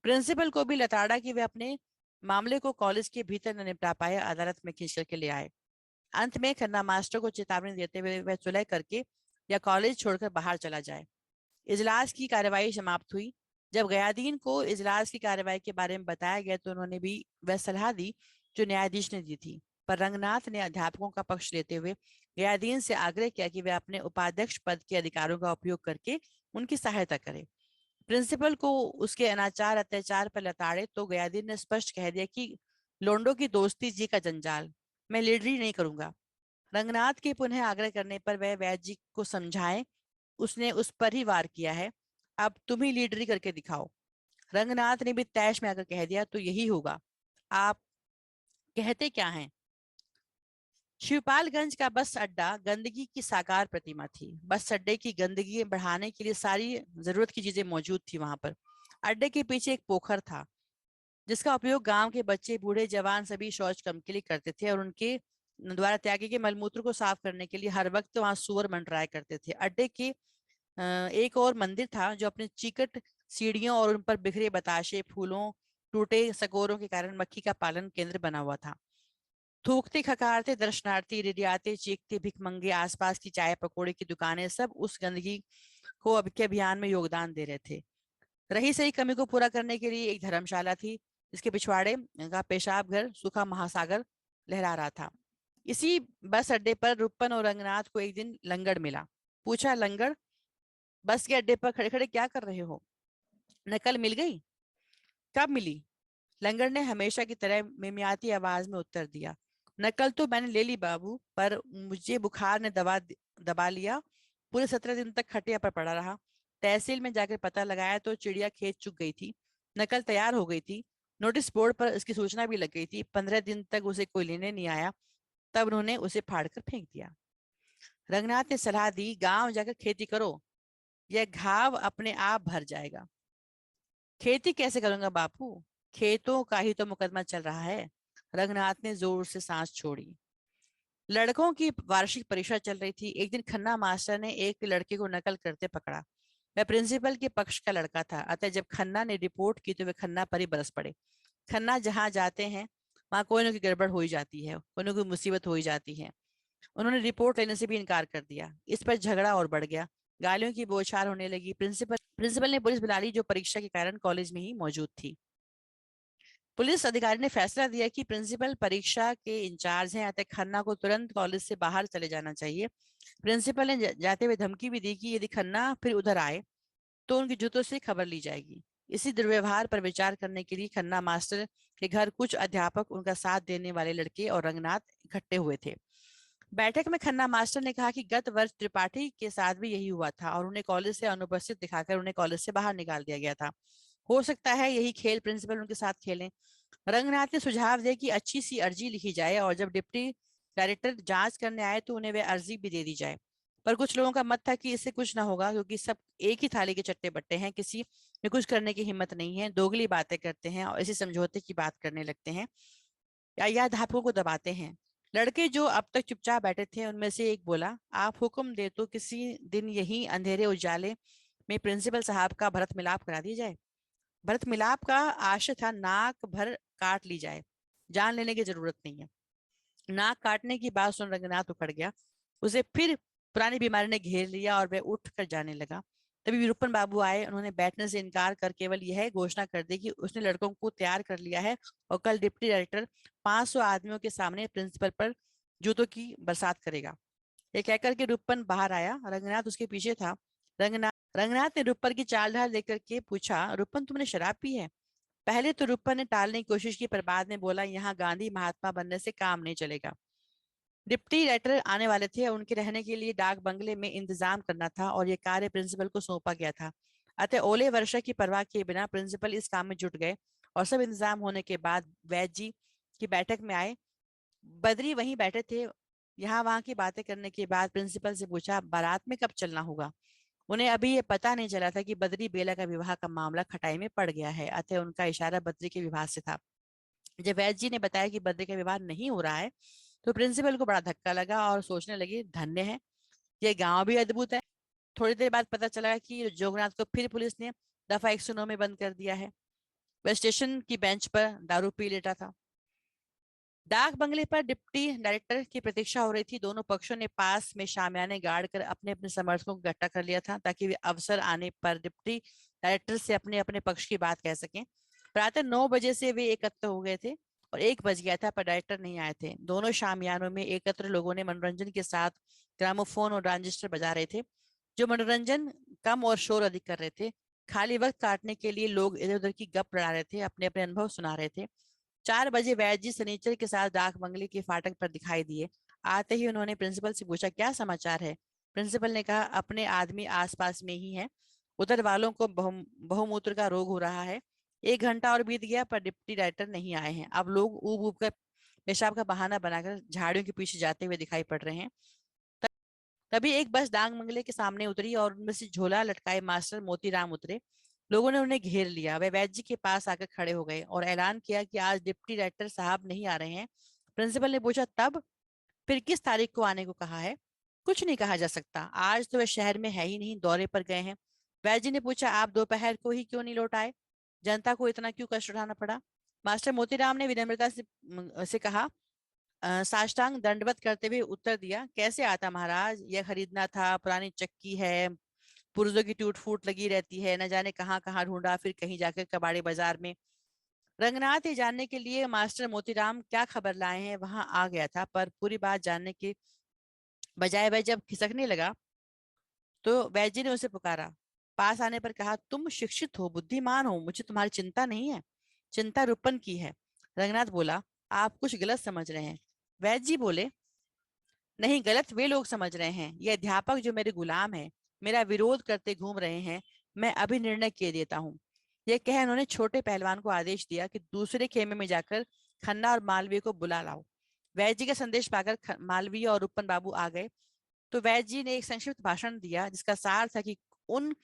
प्रिंसिपल को भी लताड़ा कि वे अपने मामले को कॉलेज के भीतर न निपटा पाए, अदालत में खींच करके ले आए। अंत में खन्ना मास्टर को चेतावनी देते हुए वह सुलह करके या कॉलेज छोड़कर बाहर चला जाए। इजलास की कार्यवाही समाप्त हुई। जब गयादीन को इजलास की कार्यवाही के बारे में बताया गया, तो उन्होंने भी वह सलाह दी जो न्यायाधीश ने दी थी, पर रंगनाथ ने अध्यापकों का पक्ष लेते हुए गयादीन से आग्रह किया कि वे अपने उपाध्यक्ष पद के अधिकारों का उपयोग करके उनकी सहायता करें। प्रिंसिपल को उसके अनाचार अत्याचार पर लताड़े तो गयादीन ने स्पष्ट कह दिया कि लोंडो की दोस्ती जी का जंजाल, मैं लीडरी नहीं करूंगा। रंगनाथ के पुनः आग्रह करने पर वह वैद्य जी को समझाए, उसने उस पर ही वार किया है, अब तुम ही लीडरी करके दिखाओ। रंगनाथ ने भी तैश में आकर कह दिया, तो यही होगा, आप कहते क्या हैं? शिवपालगंज का बस अड्डा गंदगी की साकार प्रतिमा थी। बस अड्डे की गंदगी बढ़ाने के लिए सारी जरूरत की चीजें मौजूद थी वहां पर। अड्डे के पीछे एक पोखर था, जिसका उपयोग गांव के बच्चे, बूढ़े, जवान सभी शौच कम के लिए करते थे और उनके द्वारा त्यागे के मलमूत्र को साफ करने के लिए हर वक्त वहां सुअर मंडराया करते थे। अड्डे के एक और मंदिर था जो अपने चिकट सीढ़ियों और उन पर बिखरे बताशे, फूलों, टूटे सकोरों के कारण मक्खी का पालन केंद्र बना हुआ था। थूकते खकारते दर्शनार्थी, रिरियाते चीखते भिखमंगे, आसपास की चाय पकौड़े की दुकानें, सब उस गंदगी को अब के अभियान में योगदान दे रहे थे। रही सही कमी को पूरा करने के लिए एक धर्मशाला थी, जिसके पिछवाड़े का पेशाब घर सूखा महासागर लहरा रहा था। इसी बस अड्डे पर रुपन और रंगनाथ को एक दिन लंगड़ मिला। पूछा, लंगड़, बस के अड्डे पर खड़े खड़े क्या कर रहे हो? नकल मिल गई? कब मिली? लंगड़ ने हमेशा की तरह मिमियाती आवाज में उत्तर दिया, नकल तो मैंने ले ली बाबू, पर मुझे बुखार ने दबा लिया। पूरे 17 दिन तक खटिया पर पड़ा रहा। तहसील में जाकर पता लगाया तो चिड़िया खेत चुग गई थी। नकल तैयार हो गई थी, नोटिस बोर्ड पर इसकी सूचना भी लग गई थी। 15 दिन तक उसे कोई लेने नहीं आया, तब उन्होंने उसे फाड़ कर फेंक दिया। रंगनाथ ने सलाह दी, गांव जाकर खेती करो, यह घाव अपने आप भर जाएगा। खेती कैसे करूंगा बापू, खेतों का ही तो मुकदमा चल रहा है। रंगनाथ ने जोर से सांस छोड़ी। लड़कों की वार्षिक परीक्षा चल रही थी। एक दिन खन्ना मास्टर ने एक लड़के को नकल करते पकड़ा। वह प्रिंसिपल के पक्ष का लड़का था, अतः जब खन्ना ने रिपोर्ट की तो वे खन्ना पर ही बरस पड़े। खन्ना जहां जाते हैं वहां कोई ना कोई गड़बड़ हो ही जाती है, कोई ना कोई मुसीबत हो ही जाती है। उन्होंने रिपोर्ट लेने से भी इनकार कर दिया। इस पर झगड़ा और बढ़ गया, गालियों की बौछार होने लगी। प्रिंसिपल ने पुलिस बुला ली, जो परीक्षा के कारण कॉलेज में ही मौजूद थी। पुलिस अधिकारी ने फैसला दिया कि प्रिंसिपल परीक्षा के इंचार्ज हैं, अतः खन्ना को तुरंत कॉलेज से बाहर चले जाना चाहिए। प्रिंसिपल ने जाते हुए धमकी भी दी कि यदि खन्ना फिर उधर आए तो उनके जूतों से खबर ली जाएगी। इसी दुर्व्यवहार पर विचार करने के लिए खन्ना मास्टर के घर कुछ अध्यापक, उनका साथ देने वाले लड़के और रंगनाथ इकट्ठे हुए थे। बैठक में खन्ना मास्टर ने कहा कि गत वर्ष त्रिपाठी के साथ भी यही हुआ था और उन्हें कॉलेज से अनुपस्थित दिखाकर उन्हें कॉलेज से बाहर निकाल दिया गया था। हो सकता है यही खेल प्रिंसिपल उनके साथ खेलें। रंगनाथ ने सुझाव दिया कि अच्छी सी अर्जी लिखी जाए और जब डिप्टी डायरेक्टर जांच करने आए तो उन्हें वह अर्जी भी दे दी जाए। पर कुछ लोगों का मत था कि इससे कुछ ना होगा, क्योंकि सब एक ही थाली के चट्टे बट्टे हैं, किसी में कुछ करने की हिम्मत नहीं है, दोगली बातें करते हैं और इसी समझौते की बात करने लगते हैं या अध्यापकों को दबाते हैं। लड़के जो अब तक चुपचाप बैठे थे उनमें से एक बोला, आप हुक्म दे तो किसी दिन यही अंधेरे उजाले में प्रिंसिपल साहब का भरत मिलाप करा दिया जाए। भरत मिलाप का आशय था नाक भर काट ली जाए, जान लेने की जरूरत नहीं है। नाक काटने की बात सुन रंगनाथ उखड़ गया। उसे फिर पुरानी बीमारी ने घेर लिया और वह उठ कर जाने लगा। तभी विरूपन बाबू आए। उन्होंने बैठने से इनकार कर केवल यह घोषणा कर दी कि उसने लड़कों को तैयार कर लिया है और कल डिप्टी डायरेक्टर 500 आदमियों के सामने प्रिंसिपल पर जूतों की बरसात करेगा। ये कहकर के रूपन बाहर आया। रंगनाथ उसके पीछे था। रंगनाथ ने रूपन की चाल ढाल देख करके पूछा, रूपन तुमने शराब पी है? पहले तो रूपन ने टालने की कोशिश की, पर बाद में बोला, यहाँ गांधी महात्मा बनने से काम नहीं चलेगा। डिप्टी डायरेक्टर आने वाले थे, उनके रहने के लिए डाक बंगले में इंतजाम करना था और ये कार्य प्रिंसिपल को सौंपा गया था। अतः ओले वर्षा की परवाह किए बिना प्रिंसिपल इस काम में जुट गए और सब इंतजाम होने के बाद वैद्य जी की बैठक में आए। बद्री वहीं बैठे थे। यहाँ वहां की बातें करने के बाद प्रिंसिपल से पूछा, बारात में कब चलना होगा? उन्हें अभी ये पता नहीं चला था कि बद्री बेला का विवाह का मामला खटाई में पड़ गया है, अतः उनका इशारा बद्री के विवाह से था। जब वैद्य जी ने बताया कि बद्री का विवाह नहीं हो रहा है तो प्रिंसिपल को बड़ा धक्का लगा और सोचने लगे, धन्य है, ये गांव भी अद्भुत है। थोड़ी देर बाद पता चला कि जोगनाथ को फिर पुलिस ने दफा 109 में बंद कर दिया है। वह स्टेशन की बेंच पर दारू पी लेटा था। डाक बंगले पर डिप्टी डायरेक्टर की प्रतीक्षा हो रही थी। दोनों पक्षों ने पास में शामियाने गाड़ कर अपने अपने समर्थकों को इकट्ठा कर लिया था, ताकि वे अवसर आने पर डिप्टी डायरेक्टर से अपने अपने पक्ष की बात कह सकें। प्रातः 9 बजे से वे एकत्र हो गए थे और 1 बज गया था, पर डायरेक्टर नहीं आए थे। दोनों शामियानों में एकत्र लोगों ने मनोरंजन के साथ ग्रामोफोन और ट्रांजिस्टर बजा रहे थे, जो मनोरंजन कम और शोर अधिक कर रहे थे। खाली वक्त काटने के लिए लोग इधर उधर की गप लड़ा रहे थे, अपने अपने अनुभव सुना रहे थे। 4 बजे वैद्य जी सनीचर के साथ डाक बंगले के फाटक पर दिखाई दिए। आते ही उन्होंने प्रिंसिपल से पूछा, क्या समाचार है? प्रिंसिपल ने कहा, अपने आदमी आसपास में ही है, उधर वालों को बहुमूत्र का रोग हो रहा है। 1 घंटा और बीत गया पर डिप्टी डायरेक्टर नहीं आए हैं। अब लोग ऊब ऊब कर पेशाब का बहाना बनाकर झाड़ियों के पीछे जाते हुए दिखाई पड़ रहे हैं। तभी एक बस डाक बंगले के सामने उतरी और उनमें से झोला लटकाए मास्टर मोतीराम उतरे। लोगों ने उन्हें घेर लिया। वे वैद्य जी के पास आकर खड़े हो गए और ऐलान किया कि आज डिप्टी डायरेक्टर साहब नहीं आ रहे हैं। प्रिंसिपल ने पूछा, तब फिर किस तारीख को आने को कहा है? कुछ नहीं कहा जा सकता, आज तो वे शहर में है ही नहीं, दौरे पर गए हैं। वैद्य जी ने पूछा, आप दोपहर को ही क्यों नहीं लौट आए? जनता को इतना क्यों कष्ट उठाना पड़ा? मास्टर मोतीराम ने विनम्रता से कहा, साष्टांग दंडवत करते हुए उत्तर दिया, कैसे आता महाराज, यह खरीदना था, पुरानी चक्की है, पुर्जों की टूट फूट लगी रहती है, न जाने कहाँ कहाँ ढूंढा, फिर कहीं जाकर कबाड़ी बाजार में। रंगनाथ ये जानने के लिए मास्टर मोतीराम क्या खबर लाए हैं वहां आ गया था, पर पूरी बात जानने के बजाय वह जब खिसकने लगा तो वैद्य जी ने उसे पुकारा। पास आने पर कहा, तुम शिक्षित हो, बुद्धिमान हो, मुझे तुम्हारी चिंता नहीं है, चिंता रूपन की है। रंगनाथ बोला, आप कुछ गलत समझ रहे हैं। वैद्य जी बोले, नहीं, गलत वे लोग समझ रहे हैं, ये अध्यापक जो मेरे गुलाम है, मेरा विरोध करते घूम रहे हैं। मैं अभी निर्णय किए देता हूँ। यह कह उन्होंने छोटे पहलवान को आदेश दिया कि दूसरे खेमे में जाकर खन्ना और मालवीय को बुला लाओ। वैद्य जी का संदेश पाकर मालवीय और रूपन बाबू आ गए तो वैद्य जी ने एक संक्षिप्त भाषण दिया, जिसका सार था कि उन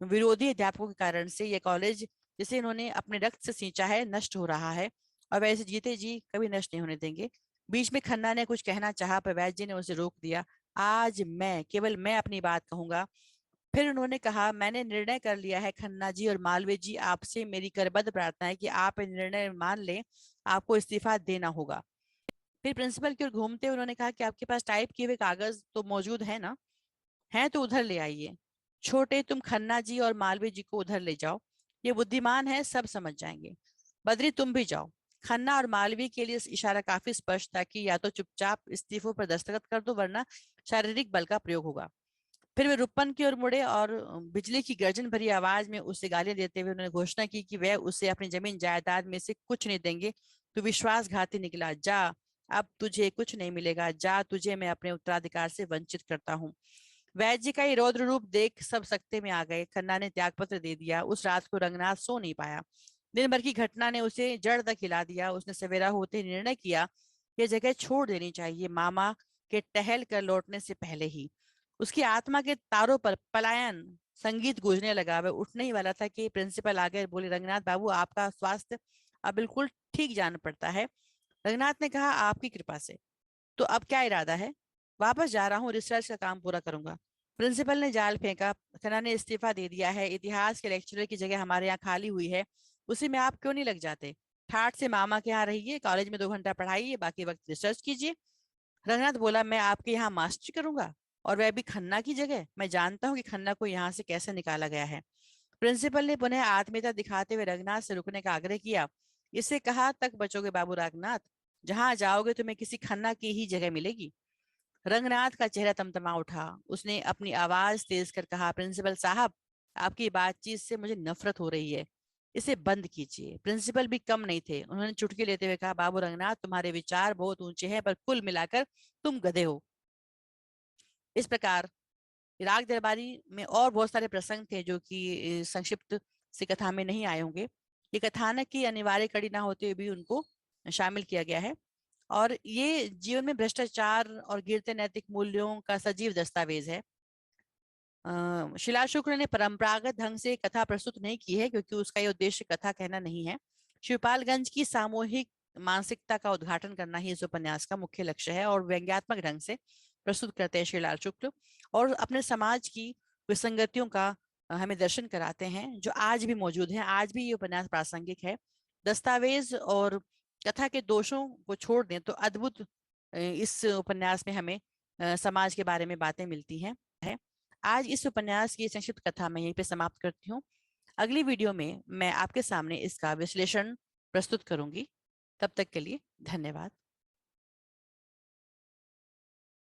विरोधी अध्यापकों के कारण से यह कॉलेज, जिसे इन्होंने अपने रक्त से सींचा है, नष्ट हो रहा है और वैसे जीते जी कभी नष्ट नहीं होने देंगे। बीच में खन्ना ने कुछ कहना चाहा पर वैद्य जी ने उसे रोक दिया। आज मैं, केवल मैं अपनी बात कहूंगा। फिर उन्होंने कहा, मैंने निर्णय कर लिया है खन्ना जी और मालवीय जी, आपसे मेरी करबद्ध प्रार्थना है कि आप ये निर्णय मान लें, आपको इस्तीफा देना होगा। फिर प्रिंसिपल की ओर घूमते उन्होंने कहा कि आपके पास टाइप किए हुए कागज तो मौजूद है ना? हैं तो उधर ले आइए। छोटे, तुम खन्ना जी और मालवीय जी को उधर ले जाओ, ये बुद्धिमान है, सब समझ जाएंगे। बद्री, तुम भी जाओ। खन्ना और मालवीय के लिए इशारा काफी स्पष्ट था कि या तो चुपचाप इस्तीफों पर दस्तखत कर दो, वरना शारीरिक बल का प्रयोग होगा। फिर वे रुपन की ओर मुड़े और बिजली की गर्जन भरी आवाज में उसे गालियां देते हुए उन्होंने घोषणा की कि वह उसे अपनी जमीन जायदाद में से कुछ नहीं देंगे। तू विश्वासघाती निकला, जा, अब तुझे कुछ नहीं मिलेगा, जा, तुझे मैं अपने उत्तराधिकार से वंचित करता हूँ। वैद्य का ये रौद्र रूप देख सब सकते में आ गए। खन्ना ने त्यागपत्र दे दिया। उस रात को रंगनाथ सो नहीं पाया। दिन भर की घटना ने उसे जड़ तक हिला दिया। उसने सवेरा होते ही निर्णय किया, ये जगह छोड़ देनी चाहिए मामा के टहल कर लौटने से पहले ही। उसकी आत्मा के तारों पर पलायन संगीत गूंजने लगा। वह उठने ही वाला था कि प्रिंसिपल आ गए। बोले, रंगनाथ बाबू, आपका स्वास्थ्य अब बिल्कुल ठीक जान पड़ता है। रंगनाथ ने कहा, आपकी कृपा से। तो अब क्या इरादा है? वापस जा रहा हूँ, रिसर्च का काम पूरा करूंगा। प्रिंसिपल ने जाल फेंका। खन्ना ने इस्तीफा दे दिया है। इतिहास के लेक्चरर की जगह हमारे यहाँ खाली हुई है, उसी में आप क्यों नहीं लग जाते? ठाठ से मामा के यहाँ रहिए, कॉलेज में 2 घंटा पढ़ाइए, बाकी वक्त रिसर्च कीजिए। रंगनाथ बोला, मैं आपके यहाँ मास्टरी करूंगा, और वह भी खन्ना की जगह? मैं जानता हूँ कि खन्ना को यहाँ से कैसे निकाला गया है। प्रिंसिपल ने पुनः आत्मीयता दिखाते हुए रंगनाथ से रुकने का आग्रह किया। इससे कहाँ तक बचोगे बाबू रंगनाथ? जहां जाओगे तुम्हें किसी खन्ना की ही जगह मिलेगी। रंगनाथ का चेहरा तमतमा उठा। उसने अपनी आवाज तेज कर कहा, प्रिंसिपल साहब, आपकी बातचीत से मुझे नफरत हो रही है, इसे बंद कीजिए। प्रिंसिपल भी कम नहीं थे। उन्होंने चुटकी लेते हुए कहा, बाबू रंगनाथ, तुम्हारे विचार बहुत ऊंचे हैं, पर कुल मिलाकर तुम गधे हो। इस प्रकार राग दरबारी में और बहुत सारे प्रसंग थे जो कि संक्षिप्त सी कथा में नहीं आए होंगे। ये कथानक की अनिवार्य कड़ी ना होते हुए भी उनको शामिल किया गया है। और ये जीवन में भ्रष्टाचार और गिरते नैतिक मूल्यों का सजीव दस्तावेज है। शिला शुक्र ने परंपरागत ढंग से कथा प्रस्तुत नहीं की है, क्योंकि उसका ये उद्देश्य कथा कहना नहीं है। शिवपालगंज की सामूहिक मानसिकता का उद्घाटन करना ही इस उपन्यास का मुख्य लक्ष्य है, और व्यंग्यात्मक ढंग से प्रस्तुत करते हैं शिवलाल शुक्ल, और अपने समाज की विसंगतियों का हमें दर्शन कराते हैं, जो आज भी मौजूद है। आज भी ये उपन्यास प्रासंगिक है। दस्तावेज और कथा के दोषों को छोड़ दें तो अद्भुत इस उपन्यास में हमें समाज के बारे में बातें मिलती हैं। आज इस उपन्यास की संक्षिप्त कथा मैं यहीं पे समाप्त करती हूँ। अगली वीडियो में मैं आपके सामने इसका विश्लेषण प्रस्तुत करूंगी। तब तक के लिए धन्यवाद।